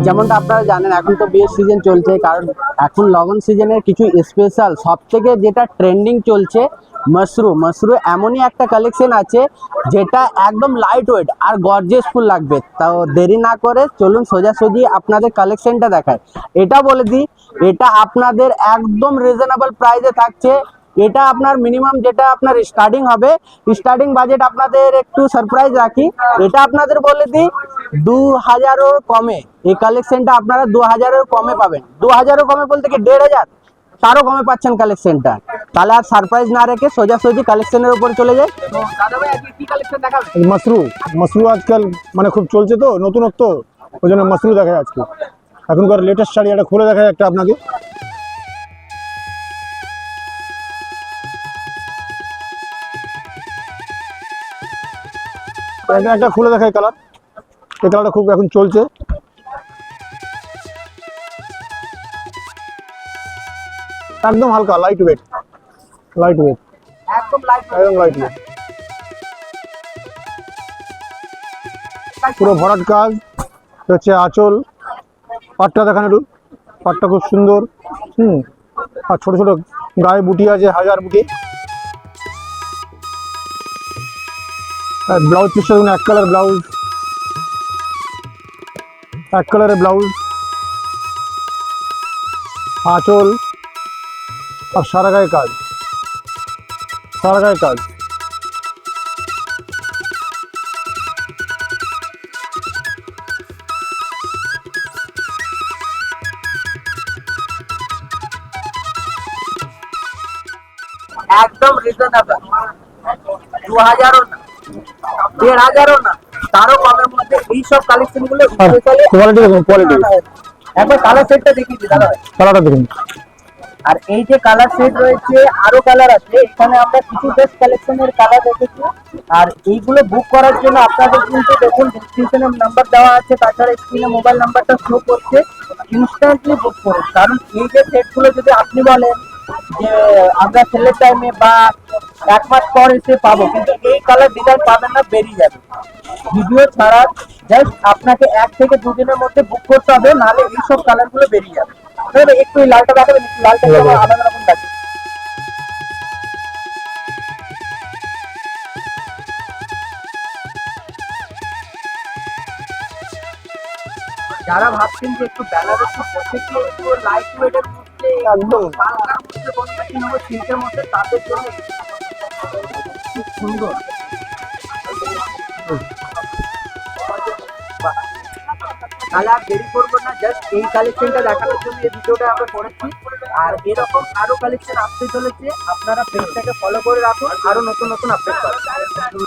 যেমনটা আপনারা জানেন এখন তো বিয়ের সিজন চলছে, কারণ এখন লগন সিজনের কিছু স্পেশাল সব থেকে যেটা ট্রেন্ডিং চলছে মাশরুম এমনই একটা কালেকশন আছে যেটা একদম লাইট ওয়েট আর গর্জিয়াসফুল লাগবে। তাও দেরি না করে চলুন সোজাসুজি আপনাদের কালেকশনটা দেখায়। এটা বলে দিই, এটা আপনাদের একদম রিজনেবল প্রাইসে থাকছে। এটা আপনার মিনিমাম যেটা আপনার স্টার্টিং হবে, স্টার্টিং বাজেট আপনাদের একটু সারপ্রাইজ রাখি, এটা আপনাদের বলে দিই 2000-এর কমে। এই কালেকশনটা আপনারা 2000-এর কমে পাবেন। 2000-এর কমে বলতে কি 1500, তারও কমে পাচ্ছেন কালেকশনটা। তাহলে আর সারপ্রাইজ না রেখে সোজাসুজি কালেকশনের উপর চলে যায়। তো দাদা ভাই আজকে কি কালেকশন দেখাবেন? মাশরু আজকাল মানে খুব চলছে, তো নতুনত্ব, ওই জন্য মাশরু দেখায় আজকে। এখনকার লেটেস্ট শাড়ি একটা খুলে দেখায় একটা আপনাকে। একটা খুলে দেখায় কালার, এই কালারটা খুব এখন চলছে। একদম হালকা লাইট ওয়েট, একদম লাইট পুরো ভরাট কাজ হচ্ছে। আঁচল পাটটা দেখান একটু, পাটটা খুব সুন্দর। আর ছোট ছোট গায়ে বুটি আছে, 1000 বুটি। ব্লাউজ পিসটা দেখুন, এক কালারের ব্লাউজ, আঁচল আর সারা গায়ে কাজ। একদম রিজনেবল, 2000-ও না, 1500-ও না, তারও কমের মধ্যে এই সব কালেকশন গুলো কোয়ালিটি দেখুন, কোয়ালিটি। একবার কালার সেটটা দেখিয়ে দিই দাদা ভাই। কালারটা দেখুন। আর এই যে কালার সেট রয়েছে, আরো কালার আছে এখানে, আমরা কিছু বেস্ট কালেকশনের কালার রেখেছি। আর এইগুলো বুক করার জন্য আপনাদের কিন্তু দেখুন ডিসক্রিপশনে নাম্বার দেওয়া আছে, তাছাড়া স্ক্রিনে মোবাইল নাম্বারটা শো করছে। ইনস্ট্যান্টলি বুক করুন, কারণ এই যে সেটগুলো যদি আপনি বলেন যে আমরা সেলের টাইমে বা 1 মাস পর এসে পাবো, কিন্তু এই কালার ডিজাইন পাবেন না, বেরিয়ে যাবে ভিডিও ছাড়া। জাস্ট আপনাকে 1 থেকে 2 দিনের মধ্যে বুক করতে হবে, নাহলে এইসব কালার গুলো বেরিয়ে যাবে। একটু এই লালটা দেখাবেন, একটু লালটা আলাদা রকম লাগে। যারা ভাবছেন যে একটু বেনারসি প্রত্যেকটি একটু লাইট ওয়েটের মধ্যে, একদম হালকার মধ্যে কোনটা নেবো সিল্কের মধ্যে, তাদের জন্য খুব সুন্দর। তাহলে আর দেরি করবো না, জাস্ট এই কালেকশনটা দেখানোর জন্য এই ভিডিওটা আমরা করেছি। আর এরকম আরো কালেকশন আসতে চলেছে, আপনারা পেজটাকে ফলো করে রাখুন, আরো নতুন আপডেট পাবেন।